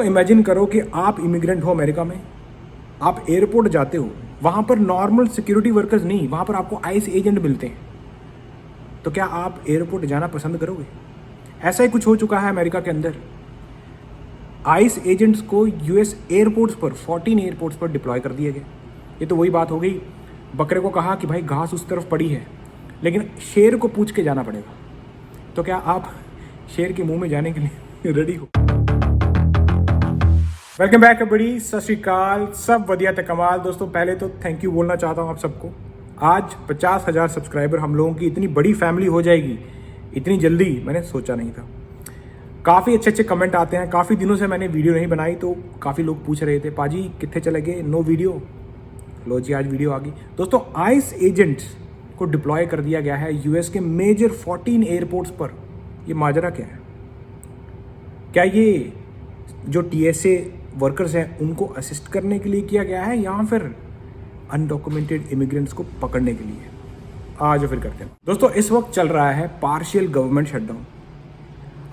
तो इमेजिन करो कि आप इमिग्रेंट हो अमेरिका में, आप एयरपोर्ट जाते हो, वहाँ पर नॉर्मल सिक्योरिटी वर्कर्स नहीं, वहाँ पर आपको आइस एजेंट मिलते हैं। तो क्या आप एयरपोर्ट जाना पसंद करोगे? ऐसा ही कुछ हो चुका है अमेरिका के अंदर। आइस एजेंट्स को यूएस एयरपोर्ट्स पर 14 एयरपोर्ट्स पर डिप्लॉय कर दिए गए। ये तो वही बात हो गई, बकरे को कहा कि भाई घास उस तरफ पड़ी है, लेकिन शेर को पूछ के जाना पड़ेगा। तो क्या आप शेर के मुंह में जाने के लिए रेडी हो? वेलकम बैक बड़ी, सत श्री अकाल, सब वधिया ते कमाल। दोस्तों पहले तो थैंक यू बोलना चाहता हूँ आप सबको। आज 50,000 सब्सक्राइबर हम लोगों की इतनी बड़ी फैमिली हो जाएगी इतनी जल्दी मैंने सोचा नहीं था। काफ़ी अच्छे अच्छे कमेंट आते हैं। काफ़ी दिनों से मैंने वीडियो नहीं बनाई तो काफ़ी लोग पूछ रहे थे पाजी कितने चले गए, नो वीडियो। लो जी आज वीडियो आ गई। दोस्तों आइस एजेंट्स को डिप्लॉय कर दिया गया है यूएस के मेजर 14 एयरपोर्ट्स पर। ये माजरा क्या है? क्या ये जो टीएसए वर्कर्स हैं उनको असिस्ट करने के लिए किया गया है या फिर अनडॉक्यूमेंटेड इमिग्रेंट्स को पकड़ने के लिए? आज फिर करते हैं। दोस्तों इस वक्त चल रहा है पार्शियल गवर्नमेंट शटडाउन।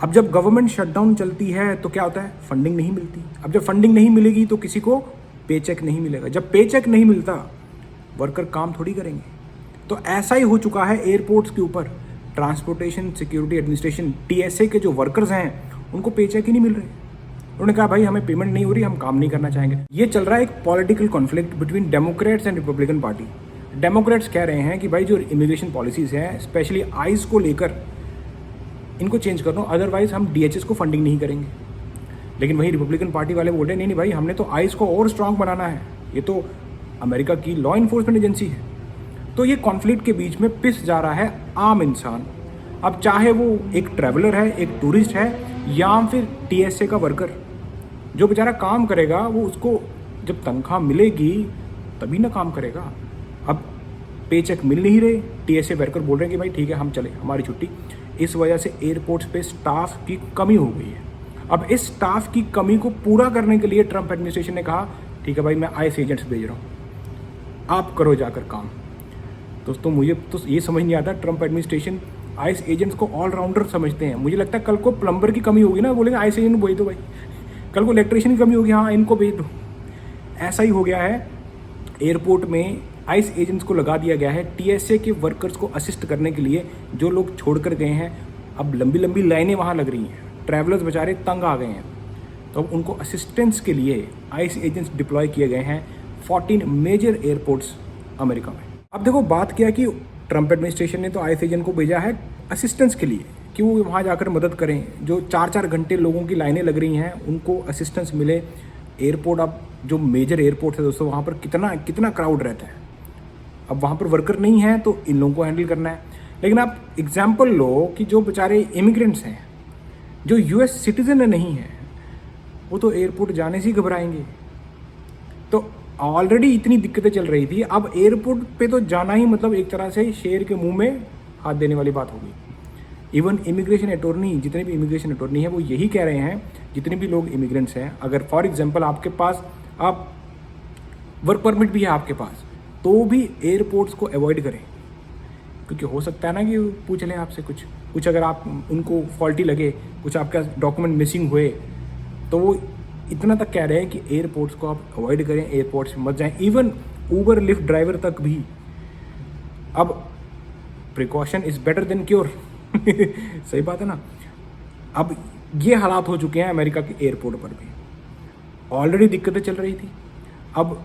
अब जब गवर्नमेंट शटडाउन चलती है तो क्या होता है? फंडिंग नहीं मिलती। अब जब फंडिंग नहीं मिलेगी तो किसी को पेचेक नहीं मिलेगा। जब पेचेक नहीं मिलता वर्कर काम थोड़ी करेंगे। तो ऐसा ही हो चुका है एयरपोर्ट्स के ऊपर। ट्रांसपोर्टेशन सिक्योरिटी एडमिनिस्ट्रेशन टीएसए के जो वर्कर्स हैं उनको पेचेक ही नहीं मिल रहे। उन्होंने कहा भाई हमें पेमेंट नहीं हो रही, हम काम नहीं करना चाहेंगे। ये चल रहा है एक political conflict between Democrats and Republican party. Democrats कह रहे हैं कि भाई जो इमिग्रेशन पॉलिसीज हैं स्पेशली आइस को लेकर इनको चेंज कर दो, अदरवाइज हम डीएचएस को फंडिंग नहीं करेंगे। लेकिन वही रिपब्लिकन पार्टी वाले बोल रहे हैं नहीं भाई हमने तो आइस को और स्ट्रांग बनाना है, ये तो अमेरिका की लॉ इन्फोर्समेंट एजेंसी है। तो ये कॉन्फ्लिक्ट के बीच में पिस जा रहा है आम इंसान। अब चाहे वो एक ट्रैवलर है, एक टूरिस्ट है या फिर टीएसए का वर्कर, जो बेचारा काम करेगा वो उसको जब तनख्वाह मिलेगी तभी ना काम करेगा। अब पेचेक मिल नहीं रहे, टीएसए वर्कर बोल रहे हैं कि भाई ठीक है हम चले, हमारी छुट्टी। इस वजह से एयरपोर्ट्स पे स्टाफ की कमी हो गई है। अब इस स्टाफ की कमी को पूरा करने के लिए ट्रंप एडमिनिस्ट्रेशन ने कहा ठीक है भाई मैं आइस एजेंट्स भेज रहा हूँ, आप करो जाकर काम। दोस्तों मुझे तो ये समझ नहीं आता, ट्रंप एडमिनिस्ट्रेशन आइस एजेंट्स को ऑलराउंडर समझते हैं। मुझे लगता है कल को प्लम्बर की कमी होगी ना, बोलेंगे आइस एजेंट भेज दो भाई। कल को इलेक्ट्रिशियन की कमी होगी, हाँ इनको भेज दो। ऐसा ही हो गया है। एयरपोर्ट में आइस एजेंट्स को लगा दिया गया है टीएसए के वर्कर्स को असिस्ट करने के लिए। जो लोग छोड़ कर गए हैं अब लंबी लंबी लाइनें वहाँ लग रही हैं, ट्रैवलर्स बेचारे तंग आ गए हैं। तो अब उनको असिस्टेंस के लिए आइस एजेंट्स डिप्लॉय किए गए हैं 14 मेजर एयरपोर्ट्स अमेरिका में। अब देखो बात क्या कि ट्रंप एडमिनिस्ट्रेशन ने तो आइस एजेंट को भेजा है असिस्टेंस के लिए कि वो वहाँ जाकर मदद करें। जो 4-4 घंटे लोगों की लाइनें लग रही हैं उनको असिस्टेंस मिले। एयरपोर्ट अब जो मेजर एयरपोर्ट है दोस्तों वहाँ पर कितना क्राउड रहता है। अब वहाँ पर वर्कर नहीं है तो इन लोगों को हैंडल करना है। लेकिन आप एग्जाम्पल लो कि जो बेचारे इमिग्रेंट्स हैं जो यूएस सिटीजन नहीं हैं वो तो एयरपोर्ट जाने से ही घबराएंगे। तो ऑलरेडी इतनी दिक्कतें चल रही थी, अब एयरपोर्ट पे तो जाना ही मतलब एक तरह से शेर के मुंह में हाथ देने वाली बात होगी। इवन इमिग्रेशन अटॉर्नी, जितने भी इमिग्रेशन अटॉर्नी हैं वो यही कह रहे हैं, जितने भी लोग इमिग्रेंट्स हैं, अगर फॉर एग्जांपल आपके पास आप वर्क परमिट भी है आपके पास तो भी एयरपोर्ट्स को अवॉइड करें। क्योंकि हो सकता है ना कि पूछ लें आपसे कुछ अगर आप उनको फॉल्टी लगे, कुछ आपका डॉक्यूमेंट मिसिंग हुए, तो वो इतना तक कह रहे हैं कि एयरपोर्ट्स को आप अवॉइड करें, एयरपोर्ट्स में मत जाएं। इवन ऊबर लिफ्ट ड्राइवर तक भी अब precaution is better than cure सही बात है ना। अब ये हालात हो चुके हैं अमेरिका के एयरपोर्ट पर भी। ऑलरेडी दिक्कतें चल रही थी, अब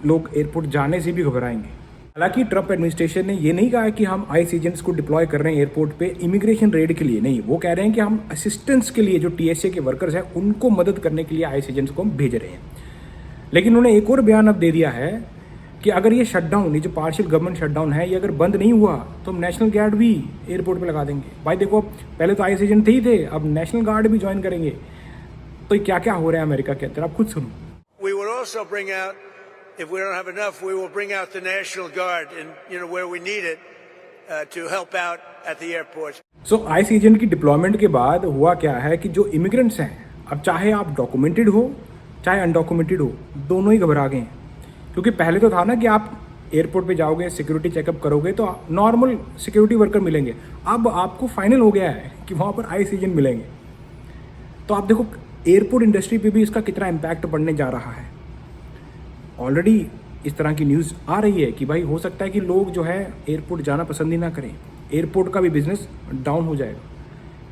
लोग एयरपोर्ट जाने से भी घबराएंगे। हालांकि ट्रंप एडमिनिस्ट्रेशन ने ये नहीं कहा कि हम आइस एजेंट्स को डिप्लॉय कर रहे हैं एयरपोर्ट पे इमिग्रेशन रेड के लिए, नहीं। वो कह रहे हैं कि हम असिस्टेंस के लिए जो टीएसए के वर्कर्स हैं उनको मदद करने के लिए आइस एजेंट्स को हम भेज रहे हैं। लेकिन उन्होंने एक और बयान अब दे दिया है कि अगर ये शटडाउन, ये जो पार्शियल गवर्नमेंट शटडाउन है, ये अगर बंद नहीं हुआ तो हम नेशनल गार्ड भी एयरपोर्ट पे लगा देंगे। भाई देखो पहले तो आइस एजेंट ही थे, अब नेशनल गार्ड भी ज्वाइन करेंगे। तो क्या क्या हो रहा है अमेरिका के अंदर, आप खुद सुनो। We will also bring out, if we don't have enough, we will bring out the National Guard and where we need it to help out at the airports. So ice agent की deployment के बाद हुआ क्या है कि जो immigrants हैं, अब चाहे आप डॉक्यूमेंटेड हो चाहे अनडॉक्यूमेंटेड हो, दोनों ही घबरा गए हैं। क्योंकि पहले तो था ना कि आप एयरपोर्ट पे जाओगे, सिक्योरिटी चेकअप करोगे तो नॉर्मल सिक्योरिटी वर्कर मिलेंगे। अब आपको फाइनल हो गया है कि वहाँ पर आइस एजेंट मिलेंगे। तो आप देखो एयरपोर्ट इंडस्ट्री पे भी इसका कितना इम्पैक्ट पड़ने जा रहा है। ऑलरेडी इस तरह की न्यूज़ आ रही है कि भाई हो सकता है कि लोग जो है एयरपोर्ट जाना पसंद ही ना करें, एयरपोर्ट का भी बिजनेस डाउन हो जाएगा।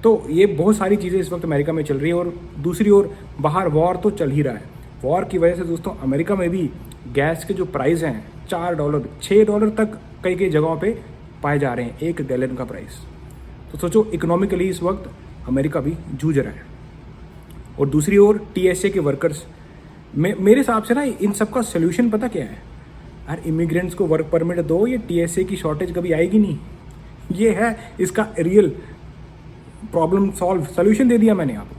तो ये बहुत सारी चीज़ें इस वक्त अमेरिका में चल रही है और दूसरी ओर बाहर वॉर तो चल ही रहा है। वॉर की वजह से दोस्तों अमेरिका में भी गैस के जो प्राइस हैं $4 $6 तक कई कई जगहों पे पाए जा रहे हैं, 1 गैलन का प्राइस। तो सोचो इकोनॉमिकली इस वक्त अमेरिका भी जूझ रहा है। और दूसरी ओर TSA के वर्कर्स, मेरे हिसाब से ना इन सब का सोल्यूशन पता क्या है यार, इमिग्रेंट्स को वर्क परमिट दो, ये TSA की शॉर्टेज कभी आएगी नहीं। ये है इसका रियल प्रॉब्लम सॉल्व, सोल्यूशन दे दिया मैंने आपको।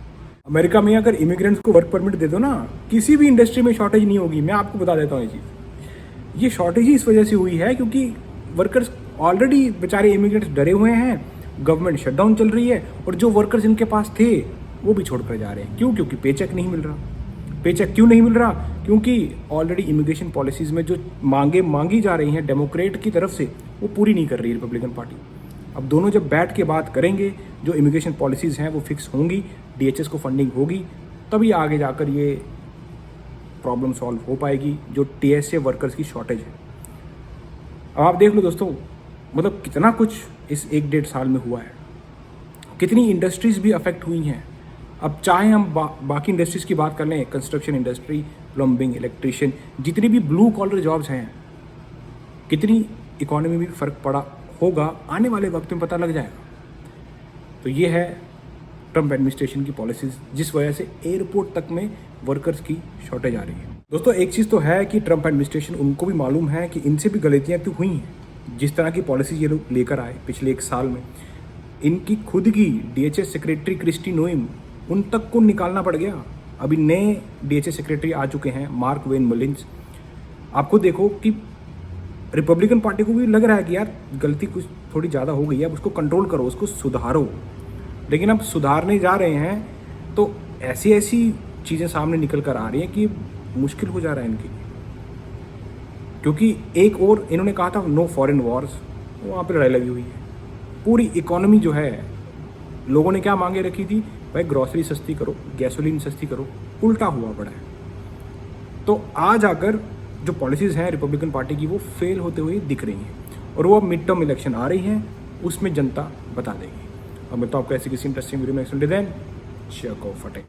अमेरिका में अगर इमिग्रेंट्स को वर्क परमिट दे दो ना, किसी भी इंडस्ट्री में शॉर्टेज नहीं होगी। मैं आपको बता देता हूँ ये चीज़। ये शॉर्टेज ही इस वजह से हुई है क्योंकि वर्कर्स ऑलरेडी बेचारे इमिग्रेंट्स डरे हुए हैं, गवर्नमेंट शटडाउन चल रही है और जो वर्कर्स इनके पास थे वो भी छोड़ कर जा रहे हैं। क्यों? क्योंकि पेचेक नहीं मिल रहा। पेचेक क्यों नहीं मिल रहा? क्योंकि ऑलरेडी इमिग्रेशन पॉलिसीज़ में जो मांगी जा रही हैं डेमोक्रेट की तरफ से, वो पूरी नहीं कर रही है रिपब्लिकन पार्टी। अब दोनों जब बैठ के बात करेंगे, जो इमिग्रेशन पॉलिसीज़ हैं वो फिक्स होंगी, DHS को फंडिंग होगी, तभी आगे जाकर ये प्रॉब्लम सॉल्व हो पाएगी जो TSA वर्कर्स की शॉर्टेज है। अब आप देख लो दोस्तों, मतलब कितना कुछ इस 1-1.5 साल में हुआ है, कितनी इंडस्ट्रीज़ भी अफेक्ट हुई हैं। अब चाहे हम बाकी इंडस्ट्रीज़ की बात कर लें, कंस्ट्रक्शन इंडस्ट्री, प्लम्बिंग, इलेक्ट्रिशियन, जितनी भी ब्लू कॉलर जॉब्स हैं, कितनी इकोनॉमी में भी फ़र्क पड़ा होगा, आने वाले वक्त में पता लग जाएगा। तो ये है ट्रंप एडमिनिस्ट्रेशन की पॉलिसीज़, जिस वजह से एयरपोर्ट तक में वर्कर्स की शॉर्टेज आ रही है। दोस्तों एक चीज़ तो है कि ट्रंप एडमिनिस्ट्रेशन, उनको भी मालूम है कि इनसे भी गलतियाँ तो हुई हैं। जिस तरह की पॉलिसी ये लोग लेकर आए पिछले 1 साल में, इनकी खुद की DHS सेक्रेटरी क्रिस्टी नोएम, उन तक को निकालना पड़ गया। अभी नए DHS सेक्रेटरी आ चुके हैं, मार्क वेन मुलिन्स। आपको देखो कि रिपब्लिकन पार्टी को भी लग रहा है कि यार गलती कुछ थोड़ी ज़्यादा हो गई है, अब उसको कंट्रोल करो, उसको सुधारो। लेकिन अब सुधारने जा रहे हैं तो ऐसी ऐसी चीज़ें सामने निकल कर आ रही हैं कि मुश्किल हो जा रहा है इनके लिए। क्योंकि एक और इन्होंने कहा था नो फॉरेन वॉर्स, वहाँ पर लड़ाई लगी हुई है। पूरी इकोनॉमी जो है, लोगों ने क्या मांगे रखी थी, भाई ग्रॉसरी सस्ती करो, गैसोलीन सस्ती करो, उल्टा हुआ पड़ा है। तो आज आकर जो पॉलिसीज़ हैं रिपब्लिकन पार्टी की, वो फेल होते हुए दिख रही हैं और वो अब मिड टर्म इलेक्शन आ रही हैं, उसमें जनता बता देगी। अब मैं तो आपको ऐसी किसी इंटरेस्टिंग वीडियो में देन चेक फटे।